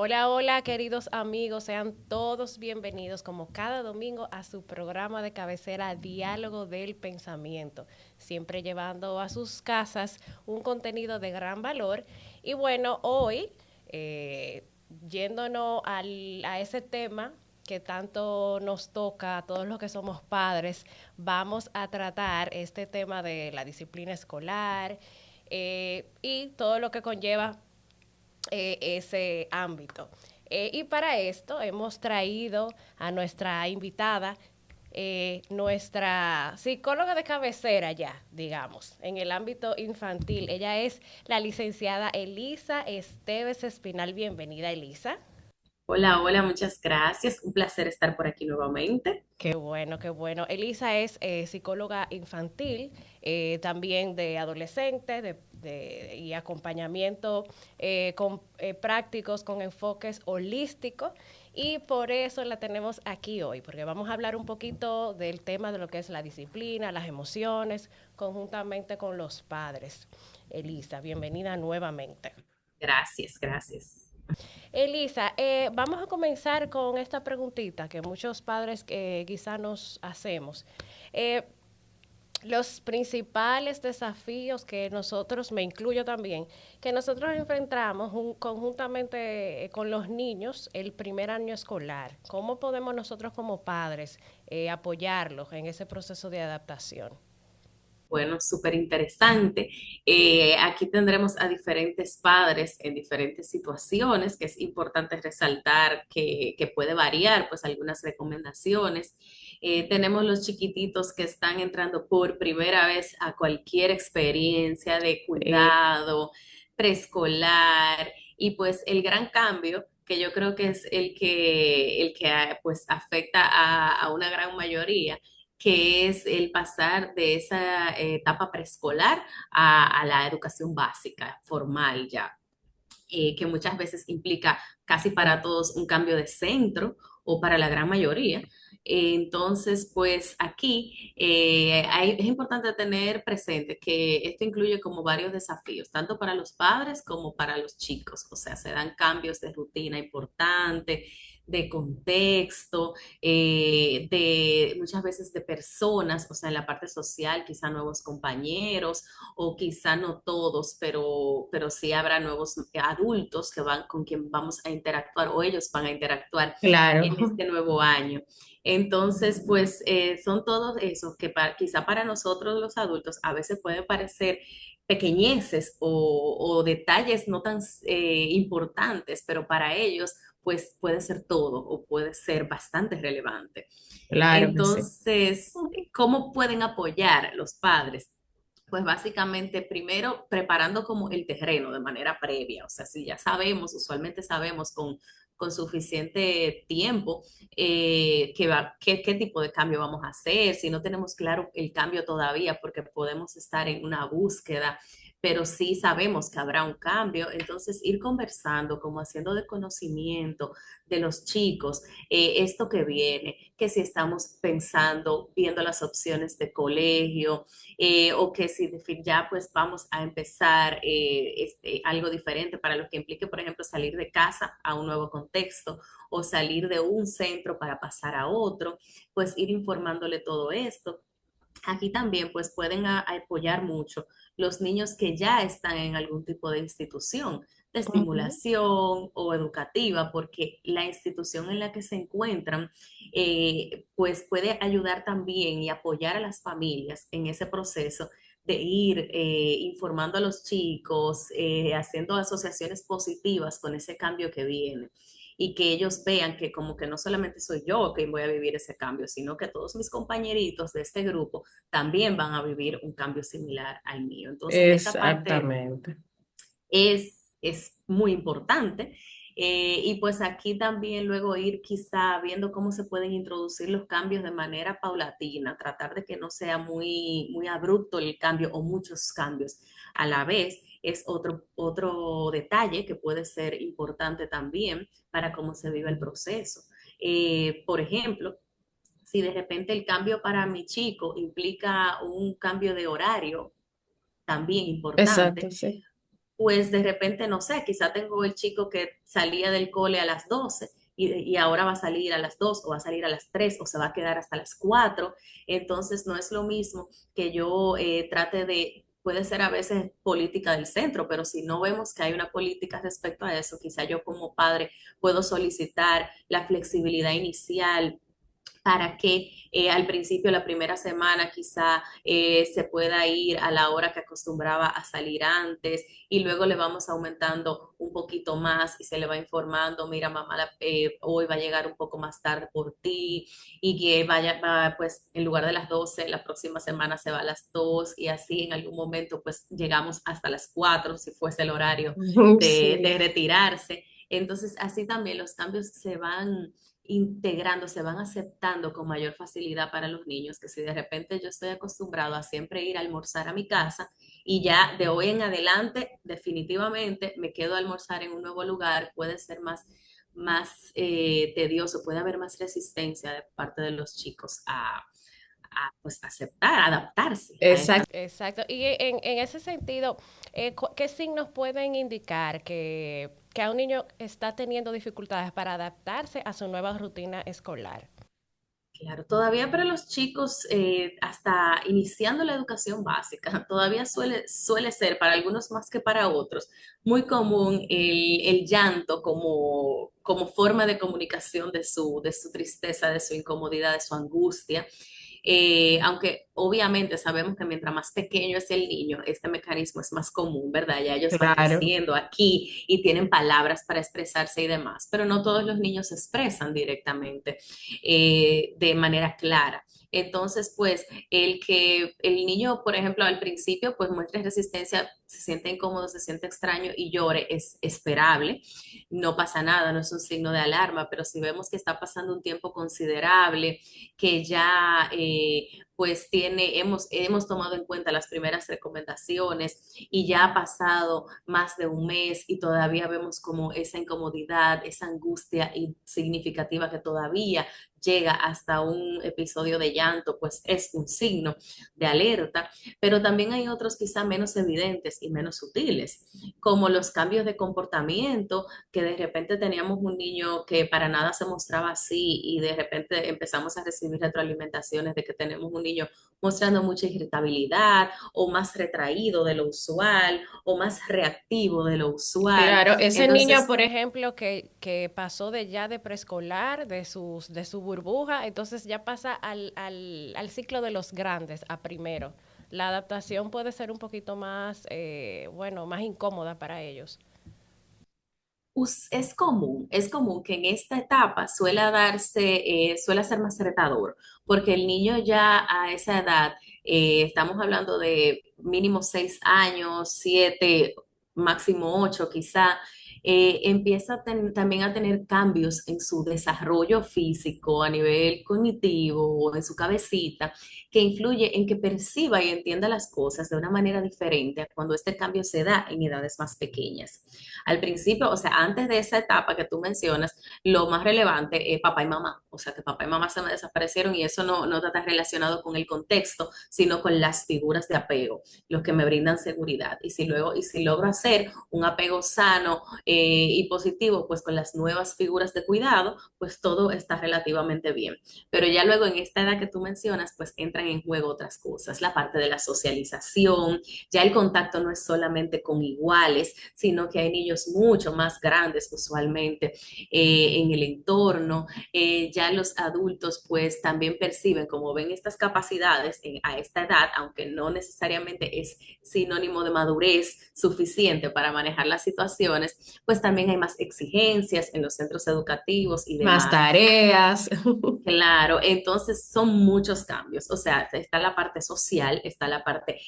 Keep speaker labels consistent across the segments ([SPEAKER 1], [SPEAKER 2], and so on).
[SPEAKER 1] Hola, hola, queridos amigos, sean todos bienvenidos como cada domingo a su programa de cabecera Diálogo del Pensamiento, siempre llevando a sus casas un contenido de gran valor. Y bueno, hoy, eh, yéndonos a ese tema que tanto nos toca a todos los que somos padres, vamos a tratar este tema de la disciplina escolar y todo lo que conlleva ese ámbito. Y para esto hemos traído a nuestra invitada, nuestra psicóloga de cabecera ya, digamos, en el ámbito infantil. Ella es la licenciada Elisa Esteves Espinal. Bienvenida, Elisa.
[SPEAKER 2] Hola, hola, muchas gracias. Un placer estar por aquí nuevamente.
[SPEAKER 1] Qué bueno, qué bueno. Elisa es psicóloga infantil, también de adolescentes y acompañamiento prácticos con enfoques holísticos. Y por eso la tenemos aquí hoy, porque vamos a hablar un poquito del tema de lo que es la disciplina, las emociones, conjuntamente con los padres. Elisa, bienvenida nuevamente.
[SPEAKER 2] Gracias, gracias.
[SPEAKER 1] Elisa, vamos a comenzar con esta preguntita que muchos padres quizá nos hacemos. Eh, los principales desafíos que nosotros, me incluyo también, que nosotros enfrentamos conjuntamente con los niños el primer año escolar. ¿Cómo podemos nosotros como padres apoyarlos en ese proceso de adaptación?
[SPEAKER 2] Bueno, súper interesante. Aquí tendremos a diferentes padres en diferentes situaciones, que es importante resaltar que puede variar, pues algunas recomendaciones. Tenemos los chiquititos que están entrando por primera vez a cualquier experiencia de cuidado preescolar y pues el gran cambio que yo creo que es el que pues afecta a una gran mayoría, que es el pasar de esa etapa preescolar a la educación básica, formal ya, que muchas veces implica casi para todos un cambio de centro o para la gran mayoría. Entonces, pues aquí es importante tener presente que esto incluye como varios desafíos, tanto para los padres como para los chicos. O sea, se dan cambios de rutina importantes, de contexto, de muchas veces de personas, o sea, en la parte social, quizá nuevos compañeros o quizá no todos, pero sí habrá nuevos adultos que van con quien vamos a interactuar o ellos van a interactuar
[SPEAKER 1] Claro.
[SPEAKER 2] en este nuevo año. Entonces, pues son todos esos que quizá para nosotros los adultos a veces pueden parecer pequeñeces o detalles no tan importantes, pero para ellos pues puede ser todo o puede ser bastante relevante.
[SPEAKER 1] Claro que sí.
[SPEAKER 2] Entonces, ¿cómo pueden apoyar los padres? Pues básicamente, primero preparando como el terreno de manera previa, o sea, si ya sabemos, usualmente sabemos con suficiente tiempo qué tipo de cambio vamos a hacer, si no tenemos claro el cambio todavía, porque podemos estar en una búsqueda, pero sí sabemos que habrá un cambio, entonces ir conversando, como haciendo de conocimiento de los chicos, esto que viene, que si estamos pensando, viendo las opciones de colegio, o que si de fin ya pues vamos a empezar algo diferente para lo que implique, por ejemplo, salir de casa a un nuevo contexto o salir de un centro para pasar a otro, pues ir informándole todo esto. Aquí también pues pueden apoyar mucho los niños que ya están en algún tipo de institución de
[SPEAKER 1] Ujú.
[SPEAKER 2] estimulación o educativa, porque la institución en la que se encuentran pues puede ayudar también y apoyar a las familias en ese proceso de ir informando a los chicos, haciendo asociaciones positivas con ese cambio que viene y que ellos vean que como que no solamente soy yo quien voy a vivir ese cambio, sino que todos mis compañeritos de este grupo también van a vivir un cambio similar al mío. Entonces, esa parte
[SPEAKER 1] Exactamente.
[SPEAKER 2] es muy importante. Y pues aquí también luego ir quizá viendo cómo se pueden introducir los cambios de manera paulatina, tratar de que no sea muy abrupto el cambio o muchos cambios a la vez. Es otro detalle que puede ser importante también para cómo se vive el proceso. Por ejemplo, si de repente el cambio para mi chico implica un cambio de horario, también
[SPEAKER 1] Exacto,
[SPEAKER 2] importante,
[SPEAKER 1] sí.
[SPEAKER 2] pues de repente, no sé, quizá tengo el chico que salía del cole a las 12 y ahora va a salir a las 2 o va a salir a las 3 o se va a quedar hasta las 4. Entonces no es lo mismo que yo trate de, puede ser a veces política del centro, pero si no vemos que hay una política respecto a eso, quizá yo como padre puedo solicitar la flexibilidad inicial para que al principio, la primera semana, quizá se pueda ir a la hora que acostumbraba a salir antes y luego le vamos aumentando un poquito más y se le va informando, mira, mamá, hoy va a llegar un poco más tarde por ti y que pues en lugar de las 12 la próxima semana se va a las 2 y así en algún momento pues llegamos hasta las 4 si fuese el horario
[SPEAKER 3] Sí.
[SPEAKER 2] de retirarse. Entonces, así también los cambios se van integrando, se van aceptando con mayor facilidad para los niños, que si de repente yo estoy acostumbrado a siempre ir a almorzar a mi casa y ya de hoy en adelante definitivamente me quedo a almorzar en un nuevo lugar, puede ser más tedioso, puede haber más resistencia de parte de los chicos pues aceptar, adaptarse a esta.
[SPEAKER 3] Exacto.
[SPEAKER 1] Exacto. Y en ese sentido, ¿qué signos pueden indicar que a un niño está teniendo dificultades para adaptarse a su nueva rutina escolar?
[SPEAKER 2] Claro, todavía para los chicos, hasta iniciando la educación básica, todavía suele ser, para algunos más que para otros, muy común el llanto como forma de comunicación de su tristeza, de su incomodidad, de su angustia. Aunque obviamente sabemos que mientras más pequeño es el niño, este mecanismo es más común, ¿verdad? Ya ellos van
[SPEAKER 3] Claro.
[SPEAKER 2] creciendo aquí y tienen palabras para expresarse y demás, pero no todos los niños se expresan directamente de manera clara. Entonces, pues, el que el niño, por ejemplo, al principio, pues muestre resistencia, se siente incómodo, se siente extraño y llore, es esperable, no pasa nada, no es un signo de alarma, pero si vemos que está pasando un tiempo considerable, que ya pues hemos tomado en cuenta las primeras recomendaciones y ya ha pasado más de un mes y todavía vemos como esa incomodidad, esa angustia significativa que todavía llega hasta un episodio de llanto, pues es un signo de alerta, pero también hay otros quizá menos evidentes y menos sutiles, como los cambios de comportamiento, que de repente teníamos un niño que para nada se mostraba así y de repente empezamos a recibir retroalimentaciones de que tenemos un niño mostrando mucha irritabilidad o más retraído de lo usual o más reactivo de lo usual.
[SPEAKER 3] Claro, ese niño,
[SPEAKER 2] Entonces,
[SPEAKER 3] por
[SPEAKER 1] Por ejemplo, que pasó de ya de preescolar, de su burbuja, entonces ya pasa al ciclo de los grandes, a primero. La adaptación puede ser un poquito más, bueno, más incómoda para ellos.
[SPEAKER 2] Es común que en esta etapa suele ser más retador, porque el niño ya a esa edad, estamos hablando de mínimo 6 años, 7, máximo 8 quizá, empieza también a tener cambios en su desarrollo físico, a nivel cognitivo o en su cabecita, que influye en que perciba y entienda las cosas de una manera diferente a cuando este cambio se da en edades más pequeñas. Al principio, o sea, antes de esa etapa que tú mencionas, lo más relevante es papá y mamá. O sea, que papá y mamá se me desaparecieron y eso no está relacionado con el contexto, sino con las figuras de apego, los que me brindan seguridad. Y si logro hacer un apego sano y positivo, pues con las nuevas figuras de cuidado, pues todo está relativamente bien. Pero ya luego en esta edad que tú mencionas, pues entran en juego otras cosas, la parte de la socialización, ya el contacto no es solamente con iguales, sino que hay niños mucho más grandes usualmente en el entorno. Ya los adultos pues también perciben, como ven estas capacidades a esta edad, aunque no necesariamente es sinónimo de madurez suficiente para manejar las situaciones, pues también hay más exigencias en los centros educativos y
[SPEAKER 3] más
[SPEAKER 2] demás.
[SPEAKER 3] tareas.
[SPEAKER 2] Claro, entonces son muchos cambios. O sea, está la parte social, está la parte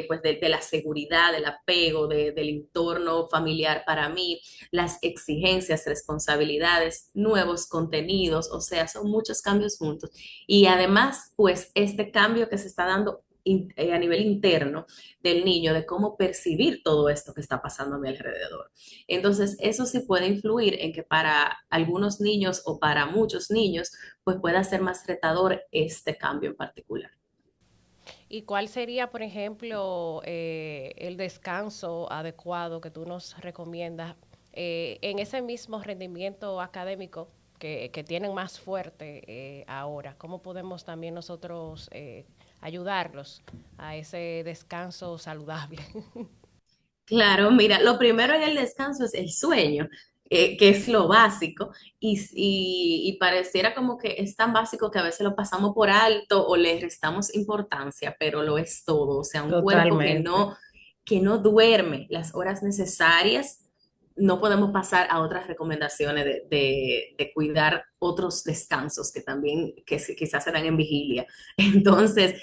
[SPEAKER 2] pues de la seguridad, del apego, del entorno familiar para mí, las exigencias, responsabilidades, nuevos contenidos, o sea, son muchos cambios juntos. Y además, pues este cambio que se está dando a nivel interno del niño, de cómo percibir todo esto que está pasando a mi alrededor. Entonces, eso sí puede influir en que para algunos niños o para muchos niños, pues pueda ser más retador este cambio en particular.
[SPEAKER 1] ¿Y cuál sería, por ejemplo, el descanso adecuado que tú nos recomiendas en ese mismo rendimiento académico que tienen más fuerte ahora? ¿Cómo podemos también nosotros ayudarlos a ese descanso saludable?
[SPEAKER 2] Claro, mira, lo primero en el descanso es el sueño, que es lo básico, y pareciera como que es tan básico que a veces lo pasamos por alto o le restamos importancia, pero lo es todo. O sea, un cuerpo
[SPEAKER 3] Totalmente.
[SPEAKER 2] que no duerme las horas necesarias, no podemos pasar a otras recomendaciones de cuidar otros descansos que también, quizás se dan en vigilia. Entonces,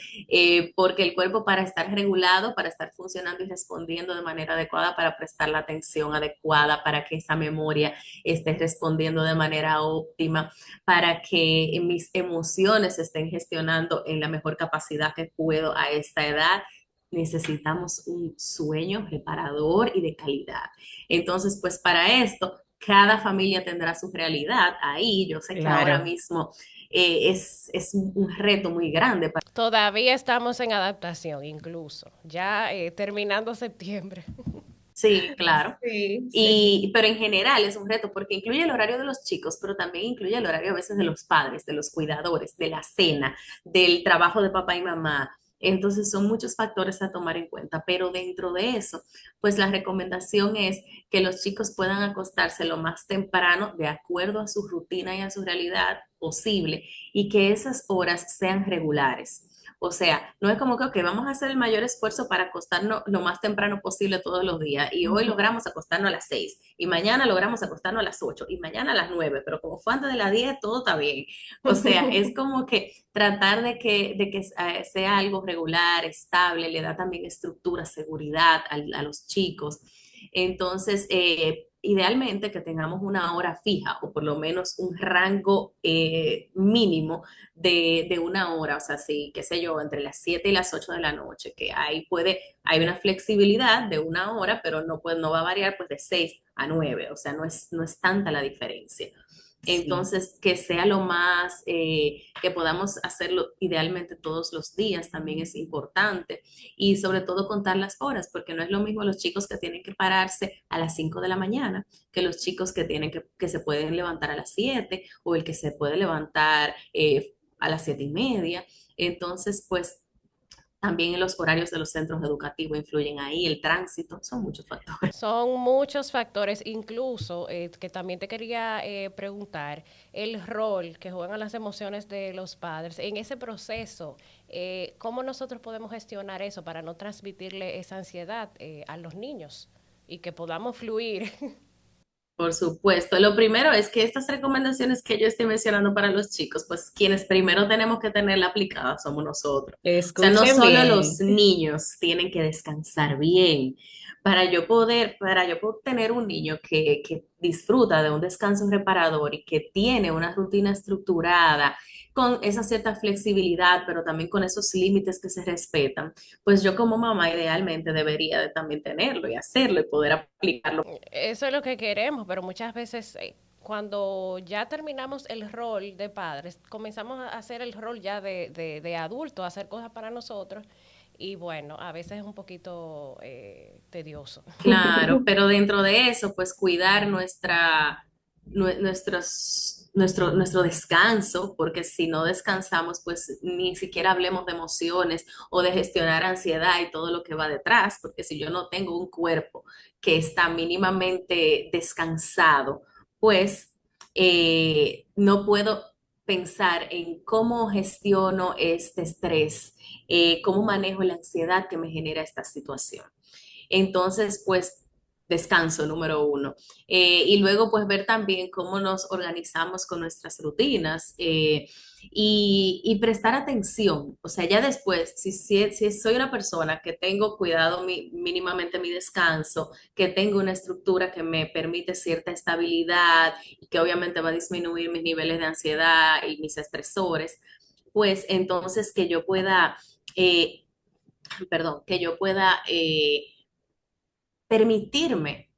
[SPEAKER 2] porque el cuerpo para estar regulado, para estar funcionando y respondiendo de manera adecuada, para prestar la atención adecuada, para que esa memoria esté respondiendo de manera óptima, para que mis emociones se estén gestionando en la mejor capacidad que puedo a esta edad. Necesitamos un sueño reparador y de calidad. Entonces, pues para esto, cada familia tendrá su realidad ahí. Yo sé que ahora
[SPEAKER 3] Claro.
[SPEAKER 2] mismo es un reto muy grande.
[SPEAKER 1] Todavía estamos en adaptación, incluso, ya terminando septiembre.
[SPEAKER 2] Sí, claro.
[SPEAKER 3] Sí, sí.
[SPEAKER 2] Pero en general es un reto porque incluye el horario de los chicos, pero también incluye el horario a veces de los padres, de los cuidadores, de la cena, del trabajo de papá y mamá. Entonces son muchos factores a tomar en cuenta, pero dentro de eso, pues la recomendación es que los chicos puedan acostarse lo más temprano, de acuerdo a su rutina y a su realidad posible, y que esas horas sean regulares. O sea, no es como que, ok, vamos a hacer el mayor esfuerzo para acostarnos lo más temprano posible todos los días y hoy
[SPEAKER 3] Ujú.
[SPEAKER 2] logramos acostarnos a las 6 y mañana logramos acostarnos a las 8 y mañana a las 9, pero como fue antes de las 10, todo está bien. O sea, es como que tratar de que sea algo regular, estable, le da también estructura, seguridad a los chicos. Entonces, idealmente que tengamos una hora fija o por lo menos un rango mínimo de una hora, o sea, sí, qué sé yo, entre las 7 y las 8 de la noche, que ahí hay una flexibilidad de una hora, pero no va a variar pues de 6 a 9, o sea, no es tanta la diferencia.
[SPEAKER 3] Sí.
[SPEAKER 2] Entonces, que sea lo más, que podamos hacerlo idealmente todos los días también es importante y sobre todo contar las horas, porque no es lo mismo los chicos que tienen que pararse a las 5 de la mañana que los chicos que se pueden levantar a las 7 o el que se puede levantar a las 7:30. Entonces, pues también los horarios de los centros educativos influyen ahí, el tránsito, son muchos factores.
[SPEAKER 1] Son muchos factores, incluso que también te quería preguntar, el rol que juegan las emociones de los padres en ese proceso, ¿cómo nosotros podemos gestionar eso para no transmitirle esa ansiedad a los niños y que podamos fluir?
[SPEAKER 2] Por supuesto. Lo primero es que estas recomendaciones que yo estoy mencionando para los chicos, pues quienes primero tenemos que tenerla aplicada somos nosotros. O sea, no
[SPEAKER 3] Escuchen
[SPEAKER 2] solo los
[SPEAKER 3] bien.
[SPEAKER 2] niños tienen que descansar bien. Para yo poder tener un niño que disfruta de un descanso reparador y que tiene una rutina estructurada, con esa cierta flexibilidad, pero también con esos límites que se respetan, pues yo como mamá idealmente debería de también tenerlo y hacerlo y poder aplicarlo.
[SPEAKER 1] Eso es lo que queremos, pero muchas veces cuando ya terminamos el rol de padres, comenzamos a hacer el rol ya de adulto, a hacer cosas para nosotros y bueno, a veces es un poquito tedioso.
[SPEAKER 2] Claro, pero dentro de eso, pues cuidar nuestro descanso, porque si no descansamos, pues ni siquiera hablemos de emociones o de gestionar ansiedad y todo lo que va detrás, porque si yo no tengo un cuerpo que está mínimamente descansado, pues no puedo pensar en cómo gestiono este estrés, cómo manejo la ansiedad que me genera esta situación. Entonces, pues descanso número uno. Y luego, pues ver también cómo nos organizamos con nuestras rutinas y prestar atención. O sea, ya después, si soy una persona que tengo cuidado mínimamente mi descanso, que tengo una estructura que me permite cierta estabilidad y que obviamente va a disminuir mis niveles de ansiedad y mis estresores, pues entonces que yo pueda, eh, perdón, que yo pueda permitirme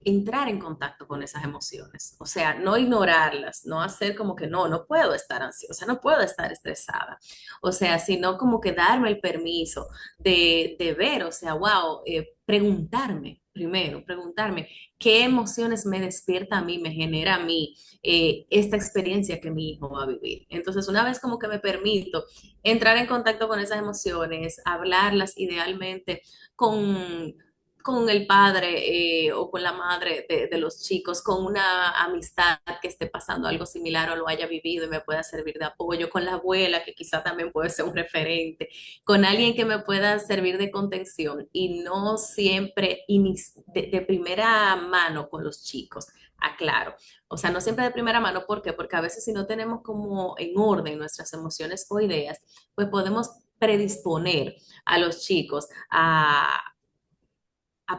[SPEAKER 2] entrar en contacto con esas emociones, o sea, no ignorarlas, no hacer como que no, no puedo estar ansiosa, no puedo estar estresada, o sea, sino como que darme el permiso de ver, o sea, wow, preguntarme primero, preguntarme qué emociones me despierta a mí, me genera a mí esta experiencia que mi hijo va a vivir. Entonces, una vez como que me permito entrar en contacto con esas emociones, hablarlas idealmente con el padre o con la madre de los chicos, con una amistad que esté pasando algo similar o lo haya vivido y me pueda servir de apoyo, con la abuela que quizá también puede ser un referente, con alguien que me pueda servir de contención y no siempre de primera mano con los chicos. Aclaro, o sea, no siempre de primera mano, ¿por qué? Porque a veces si no tenemos como en orden nuestras emociones o ideas, pues podemos predisponer a los chicos a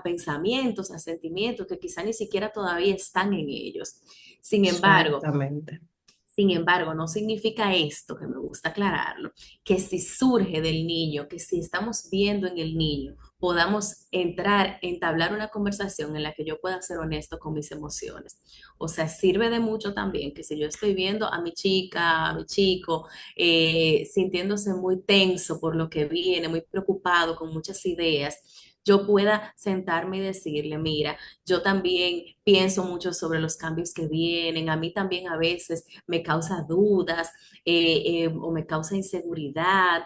[SPEAKER 2] pensamientos, a sentimientos que quizá ni siquiera todavía están en ellos. Sin embargo,
[SPEAKER 3] Exactamente.
[SPEAKER 2] sin embargo, no significa esto, que me gusta aclararlo, que si surge del niño, que si estamos viendo en el niño, podamos entrar, entablar una conversación en la que yo pueda ser honesto con mis emociones. O sea, sirve de mucho también que si yo estoy viendo a mi chica, a mi chico, sintiéndose muy tenso por lo que viene, muy preocupado, con muchas ideas, yo pueda sentarme y decirle, mira, yo también pienso mucho sobre los cambios que vienen, a mí también a veces me causa dudas o me causa inseguridad,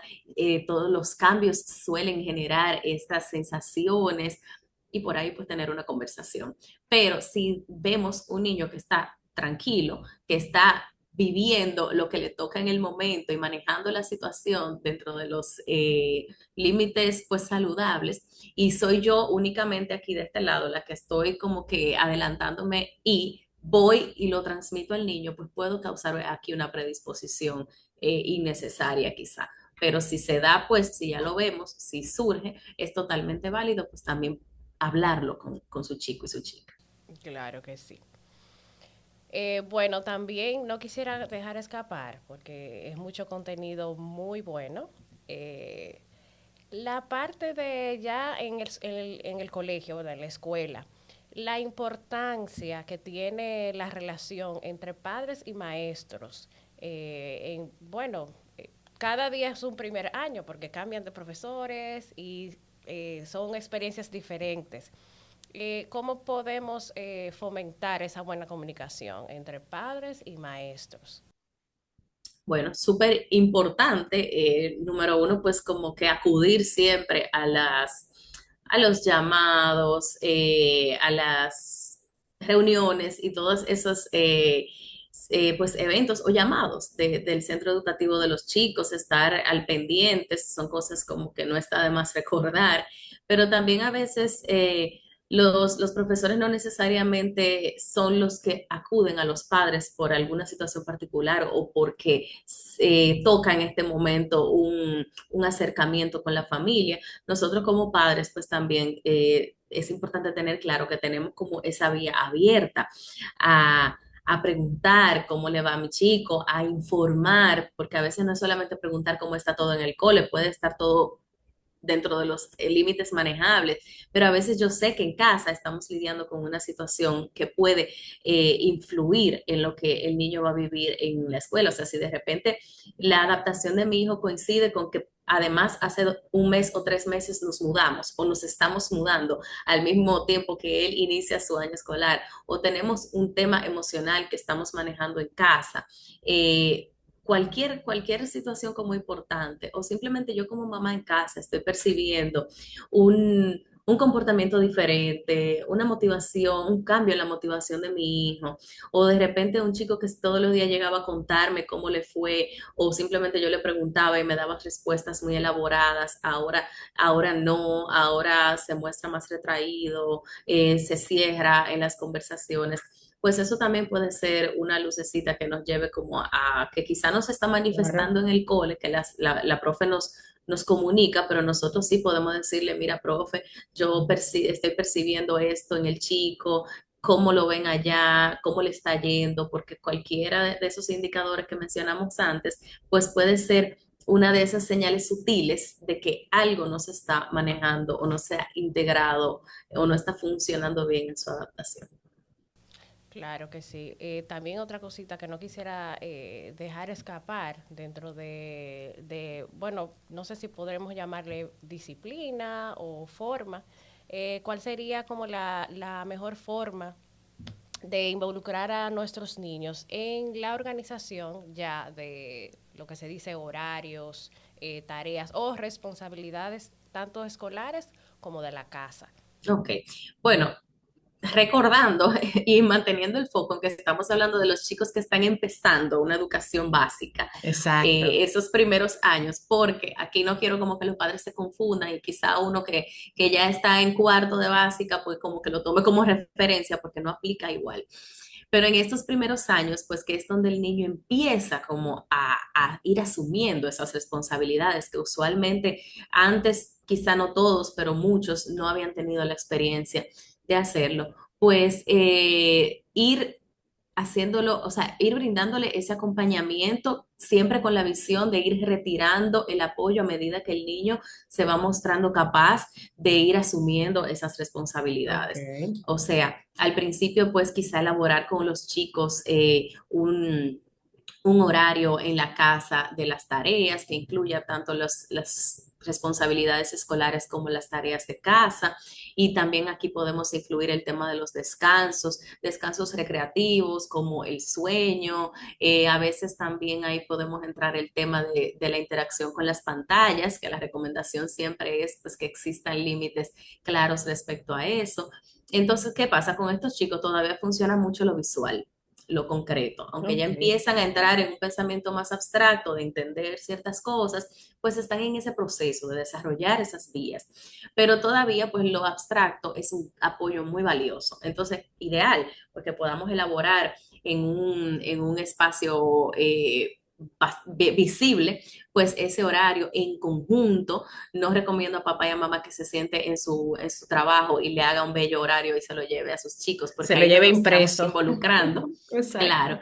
[SPEAKER 2] todos los cambios suelen generar estas sensaciones y por ahí pues tener una conversación. Pero si vemos un niño que está tranquilo, que está viviendo lo que le toca en el momento y manejando la situación dentro de los límites pues saludables, y soy yo únicamente aquí de este lado la que estoy como que adelantándome y voy y lo transmito al niño, pues puedo causar aquí una predisposición innecesaria quizá. Pero si se da, pues si ya lo vemos, si surge, es totalmente válido, pues también hablarlo con su chico y su chica.
[SPEAKER 1] Claro que sí. Bueno, también no quisiera dejar escapar, porque es mucho contenido muy bueno. eh, la parte de ya en el colegio, ¿verdad? En la escuela, la importancia que tiene la relación entre padres y maestros. Bueno, cada día es un primer año porque cambian de profesores y son experiencias diferentes. ¿Cómo podemos fomentar esa buena comunicación entre padres y maestros?
[SPEAKER 2] Bueno, súper importante, número uno, pues como que acudir siempre a los llamados, a las reuniones y todos esos pues eventos o llamados del centro educativo de los chicos, estar al pendiente, son cosas como que no está de más recordar, pero también a veces los profesores no necesariamente son los que acuden a los padres por alguna situación particular o porque toca en este momento un acercamiento con la familia. Nosotros como padres, pues también es importante tener claro que tenemos como esa vía abierta a preguntar cómo le va a mi chico, a informar, porque a veces no es solamente preguntar cómo está todo en el cole, puede estar todo dentro de los límites manejables, pero a veces yo sé que en casa estamos lidiando con una situación que puede influir en lo que el niño va a vivir en la escuela. O sea, si de repente la adaptación de mi hijo coincide con que además hace un mes o 3 meses nos mudamos o nos estamos mudando al mismo tiempo que él inicia su año escolar o tenemos un tema emocional que estamos manejando en casa, cualquier situación como importante o simplemente yo como mamá en casa estoy percibiendo un comportamiento diferente, una motivación, un cambio en la motivación de mi hijo, o de repente un chico que todos los días llegaba a contarme cómo le fue, o simplemente yo le preguntaba y me daba respuestas muy elaboradas, ahora no, ahora se muestra más retraído, se cierra en las conversaciones, pues eso también puede ser una lucecita que nos lleve como a que quizá no se está
[SPEAKER 3] Claro.
[SPEAKER 2] manifestando en el cole, que la profe nos comunica, pero nosotros sí podemos decirle, mira, profe, yo estoy percibiendo esto en el chico, cómo lo ven allá, cómo le está yendo, porque cualquiera de esos indicadores que mencionamos antes, pues puede ser una de esas señales sutiles de que algo no se está manejando o no se ha integrado o no está funcionando bien en su adaptación.
[SPEAKER 1] Claro que sí. También otra cosita que no quisiera dejar escapar dentro bueno, no sé si podremos llamarle disciplina o forma. ¿Cuál sería como la mejor forma de involucrar a nuestros niños en la organización ya de lo que se dice horarios, tareas o responsabilidades tanto escolares como de la casa?
[SPEAKER 2] Ok, bueno, recordando y manteniendo el foco en que estamos hablando de los chicos que están empezando una educación básica,
[SPEAKER 3] Exacto.
[SPEAKER 2] esos primeros años, porque aquí no quiero como que los padres se confundan y quizá uno que ya está en cuarto de básica, pues como que lo tome como referencia porque no aplica igual. Pero en estos primeros años, pues que es donde el niño empieza como a ir asumiendo esas responsabilidades que usualmente antes, quizá no todos, pero muchos no habían tenido la experiencia de hacerlo, pues ir haciéndolo, o sea, ir brindándole ese acompañamiento siempre con la visión de ir retirando el apoyo a medida que el niño se va mostrando capaz de ir asumiendo esas
[SPEAKER 3] Ok.
[SPEAKER 2] responsabilidades. O sea, al principio, pues quizá elaborar con los chicos un horario en la casa de las tareas que incluya tanto las responsabilidades escolares como las tareas de casa. Y también aquí podemos incluir el tema de los descansos, descansos recreativos como el sueño. A veces también ahí podemos entrar el tema de la interacción con las pantallas, que la recomendación siempre es pues, que existan límites claros respecto a eso. Entonces, ¿qué pasa? Con estos chicos todavía funciona mucho lo visual, lo concreto. Aunque ya
[SPEAKER 3] Ok.
[SPEAKER 2] empiezan a entrar en un pensamiento más abstracto de entender ciertas cosas, pues están en ese proceso de desarrollar esas vías. Pero todavía, pues lo abstracto es un apoyo muy valioso. Entonces, ideal, porque podamos elaborar en un espacio visible, pues ese horario en conjunto. No recomiendo a papá y a mamá que se siente en su trabajo y le haga un bello horario y se lo lleve a sus chicos,
[SPEAKER 3] Se
[SPEAKER 2] porque
[SPEAKER 3] lo
[SPEAKER 2] ahí no
[SPEAKER 3] lleve
[SPEAKER 2] lo estamos
[SPEAKER 3] impreso.
[SPEAKER 2] involucrando.
[SPEAKER 3] Exacto.
[SPEAKER 2] Claro,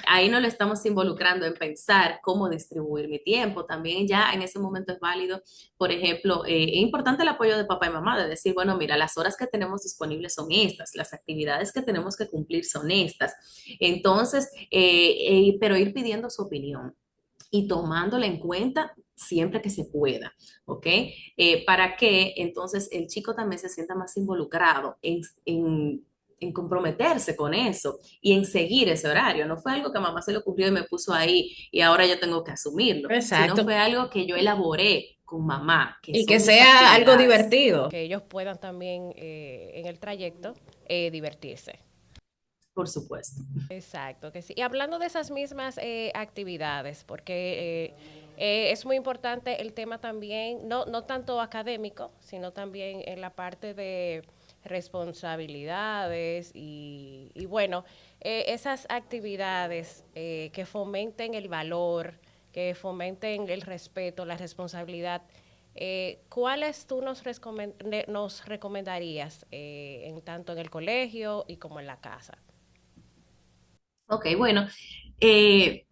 [SPEAKER 2] ahí no lo estamos involucrando en pensar cómo distribuir mi tiempo. También ya en ese momento es válido, por ejemplo, es importante el apoyo de papá y mamá, de decir, bueno, mira, las horas que tenemos disponibles son estas, las actividades que tenemos que cumplir son estas. Entonces, pero ir pidiendo su opinión y tomándola en cuenta siempre que se pueda, ¿ok? Para que entonces el chico también se sienta más involucrado en comprometerse con eso y en seguir ese horario. No fue algo que a mamá se le ocurrió y me puso ahí y ahora yo tengo que asumirlo, sino
[SPEAKER 3] Exacto.
[SPEAKER 2] fue algo que yo elaboré con mamá, que
[SPEAKER 3] Y que
[SPEAKER 2] son mis
[SPEAKER 3] sea algo
[SPEAKER 2] actividades.
[SPEAKER 3] divertido.
[SPEAKER 1] Que ellos puedan también en el trayecto divertirse.
[SPEAKER 2] Por supuesto.
[SPEAKER 1] Exacto, que sí. Y hablando de esas mismas actividades, porque es muy importante el tema también, no tanto académico, sino también en la parte de responsabilidades y bueno, esas actividades que fomenten el valor, que fomenten el respeto, la responsabilidad. ¿Cuáles tú nos recomendarías en tanto en el colegio y como en la casa?
[SPEAKER 2] Ok, bueno, eh,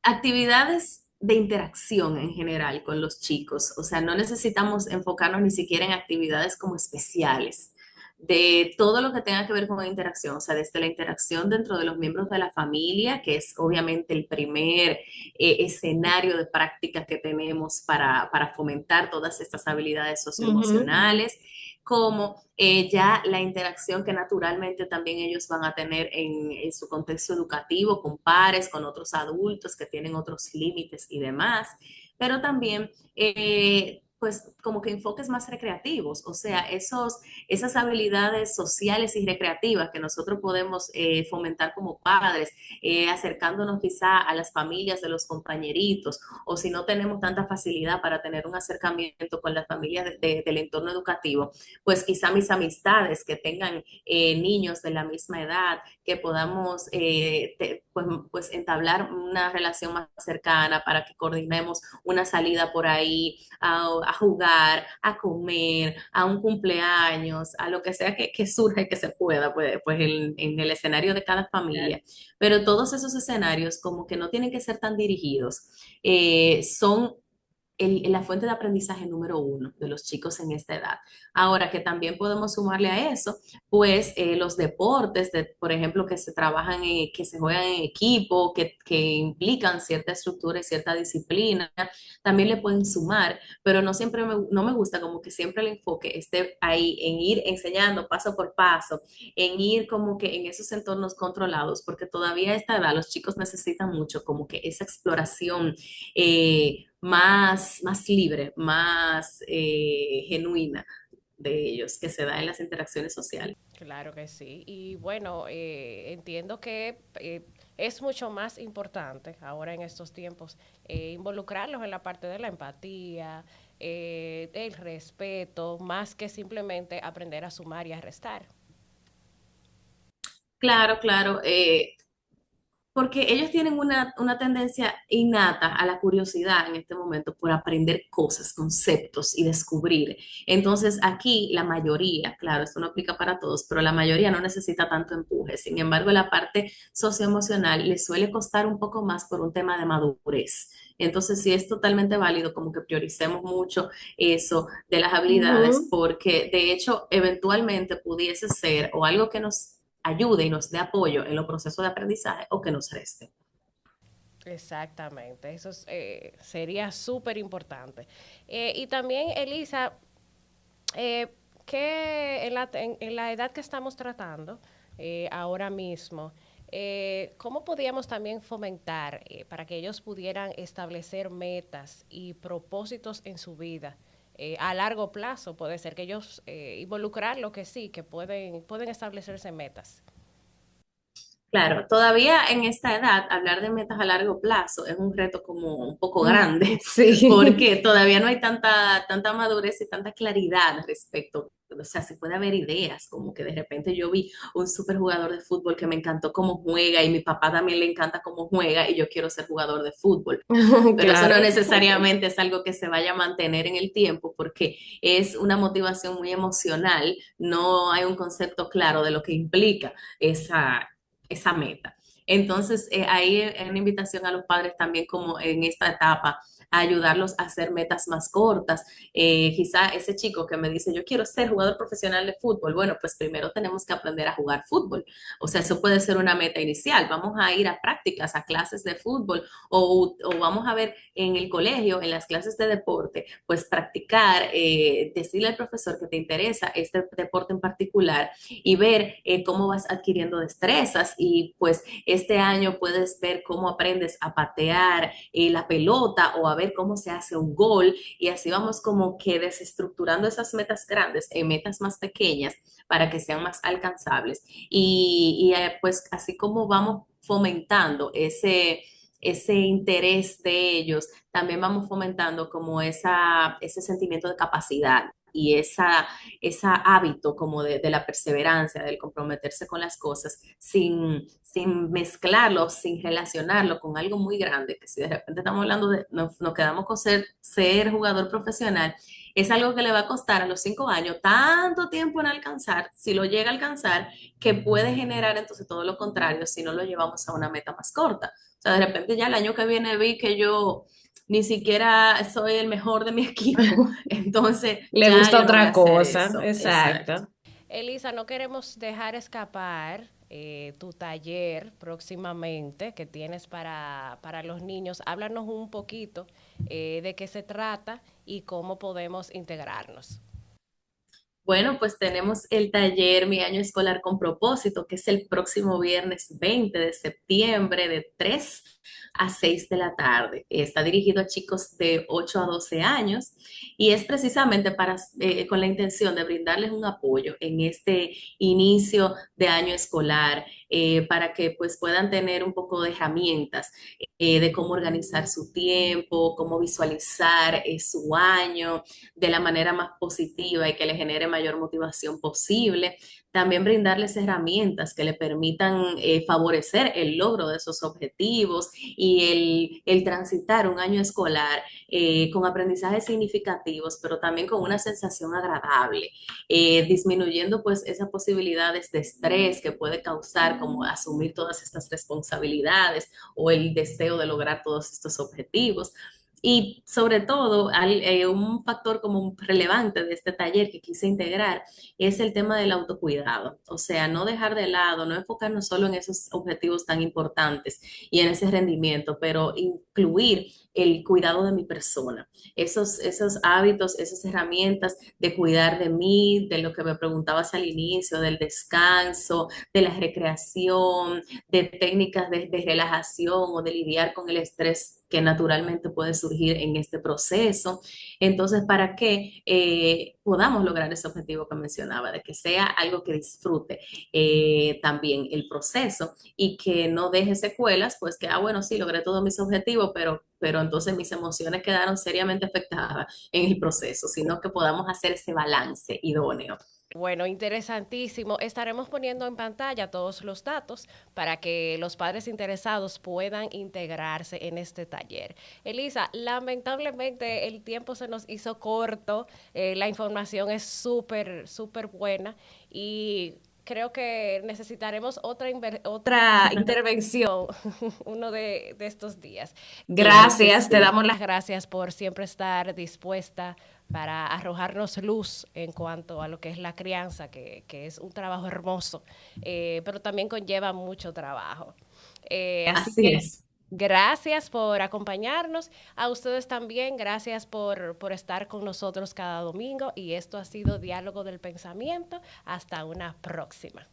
[SPEAKER 2] actividades de interacción en general con los chicos, o sea, no necesitamos enfocarnos ni siquiera en actividades como especiales, de todo lo que tenga que ver con la interacción, o sea, desde la interacción dentro de los miembros de la familia, que es obviamente el primer escenario de prácticas que tenemos para fomentar todas estas habilidades
[SPEAKER 3] Ujú.
[SPEAKER 2] socioemocionales, como ya la interacción que naturalmente también ellos van a tener en su contexto educativo, con pares, con otros adultos que tienen otros límites y demás, pero también pues como que enfoques más recreativos, o sea, esas habilidades sociales y recreativas que nosotros podemos fomentar como padres, acercándonos quizá a las familias de los compañeritos, o si no tenemos tanta facilidad para tener un acercamiento con las familias del entorno educativo, pues quizá mis amistades que tengan niños de la misma edad, que podamos pues entablar una relación más cercana para que coordinemos una salida por ahí, a jugar, a comer, a un cumpleaños, a lo que sea que surja y que se pueda, pues en el escenario de cada familia. Pero todos esos escenarios como que no tienen que ser tan dirigidos, son la fuente de aprendizaje número uno de los chicos en esta edad. Ahora que también podemos sumarle a eso, pues los deportes, por ejemplo, que se trabajan, que se juegan en equipo, que implican cierta estructura y cierta disciplina, también le pueden sumar, pero no siempre no me gusta como que siempre el enfoque esté ahí en ir enseñando paso por paso, en ir como que en esos entornos controlados, porque todavía a esta edad los chicos necesitan mucho como que esa exploración más libre, más genuina de ellos, que se da en las interacciones sociales.
[SPEAKER 1] Claro que sí. Y bueno, entiendo que es mucho más importante ahora en estos tiempos involucrarlos en la parte de la empatía, el respeto, más que simplemente aprender a sumar y a restar.
[SPEAKER 2] Claro, claro. Porque ellos tienen una tendencia innata a la curiosidad en este momento por aprender cosas, conceptos y descubrir. Entonces, aquí la mayoría, claro, esto no aplica para todos, pero la mayoría no necesita tanto empuje. Sin embargo, la parte socioemocional les suele costar un poco más por un tema de madurez. Entonces, sí es totalmente válido como que prioricemos mucho eso de las habilidades,
[SPEAKER 3] Ujú.
[SPEAKER 2] porque de hecho, eventualmente pudiese ser o algo que nos ayude y nos dé apoyo en los procesos de aprendizaje o que nos reste.
[SPEAKER 1] Exactamente, eso sería súper importante. Y también, Elisa, que en la edad que estamos tratando ahora mismo, ¿cómo podríamos también fomentar para que ellos pudieran establecer metas y propósitos en su vida? A largo plazo puede ser que ellos involucrar lo que sí, que pueden establecerse metas.
[SPEAKER 2] Claro, todavía en esta edad hablar de metas a largo plazo es un reto como un poco grande,
[SPEAKER 3] Sí.
[SPEAKER 2] porque todavía no hay tanta madurez y tanta claridad respecto. O sea, se puede haber ideas, como que de repente yo vi un superjugador de fútbol que me encantó cómo juega y mi papá también le encanta cómo juega y yo quiero ser jugador de fútbol. Pero eso no
[SPEAKER 3] Claro.
[SPEAKER 2] necesariamente es algo que se vaya a mantener en el tiempo porque es una motivación muy emocional, no hay un concepto claro de lo que implica esa meta. Entonces, ahí es una invitación a los padres también como en esta etapa a ayudarlos a hacer metas más cortas. Quizá ese chico que me dice, yo quiero ser jugador profesional de fútbol, bueno, pues primero tenemos que aprender a jugar fútbol. O sea, eso puede ser una meta inicial. Vamos a ir a prácticas, a clases de fútbol o vamos a ver en el colegio, en las clases de deporte, pues practicar, decirle al profesor que te interesa este deporte en particular y ver cómo vas adquiriendo destrezas y pues este año puedes ver cómo aprendes a patear la pelota o a ver cómo se hace un gol y así vamos como que desestructurando esas metas grandes en metas más pequeñas para que sean más alcanzables pues así como vamos fomentando ese interés de ellos, también vamos fomentando como ese sentimiento de capacidad y esa hábito como de la perseverancia, del comprometerse con las cosas, sin mezclarlo, sin relacionarlo con algo muy grande, que si de repente estamos hablando nos quedamos con ser jugador profesional, es algo que le va a costar a los 5 años tanto tiempo en alcanzar, si lo llega a alcanzar, que puede generar entonces todo lo contrario si no lo llevamos a una meta más corta. O sea, de repente ya el año que viene vi que yo ni siquiera soy el mejor de mi equipo, entonces
[SPEAKER 3] Le
[SPEAKER 2] ya
[SPEAKER 3] gusta
[SPEAKER 2] yo no voy a
[SPEAKER 3] otra
[SPEAKER 2] hacer
[SPEAKER 3] cosa,
[SPEAKER 2] eso. Exacto.
[SPEAKER 3] exacto.
[SPEAKER 1] Elisa, no queremos dejar escapar tu taller próximamente que tienes para los niños. Háblanos un poquito de qué se trata y cómo podemos integrarnos.
[SPEAKER 2] Bueno, pues tenemos el taller Mi Año Escolar con Propósito, que es el próximo viernes 20 de septiembre de 3 a 6 de la tarde. Está dirigido a chicos de 8 a 12 años y es precisamente con la intención de brindarles un apoyo en este inicio de año escolar, para que pues puedan tener un poco de herramientas de cómo organizar su tiempo, cómo visualizar su año de la manera más positiva y que le genere mayor motivación posible. también brindarles herramientas que le permitan favorecer el logro de esos objetivos y el transitar un año escolar con aprendizajes significativos, pero también con una sensación agradable, disminuyendo pues esas posibilidades de estrés que puede causar como asumir todas estas responsabilidades o el deseo de lograr todos estos objetivos. Y sobre todo, un factor como relevante de este taller que quise integrar es el tema del autocuidado. O sea, no dejar de lado, no enfocarnos solo en esos objetivos tan importantes y en ese rendimiento, pero incluir el cuidado de mi persona, esos hábitos, esas herramientas de cuidar de mí, de lo que me preguntabas al inicio, del descanso, de la recreación, de técnicas de relajación o de lidiar con el estrés que naturalmente puede surgir en este proceso. Entonces, para que podamos lograr ese objetivo que mencionaba, de que sea algo que disfrute también el proceso y que no deje secuelas, pues que, bueno, sí, logré todos mis objetivos, pero entonces mis emociones quedaron seriamente afectadas en el proceso, sino que podamos hacer ese balance idóneo.
[SPEAKER 1] Bueno, interesantísimo. Estaremos poniendo en pantalla todos los datos para que los padres interesados puedan integrarse en este taller. Elisa, lamentablemente el tiempo se nos hizo corto, la información es súper buena y creo que necesitaremos otra intervención uno de estos días.
[SPEAKER 2] Claro que
[SPEAKER 1] Gracias, te
[SPEAKER 2] sí.
[SPEAKER 1] damos las gracias por siempre estar dispuesta para arrojarnos luz en cuanto a lo que es la crianza, que es un trabajo hermoso, pero también conlleva mucho trabajo. Así
[SPEAKER 2] Así
[SPEAKER 1] que
[SPEAKER 2] es.
[SPEAKER 1] gracias por acompañarnos, a ustedes también, gracias por estar con nosotros cada domingo y esto ha sido Diálogo del Pensamiento. Hasta una próxima.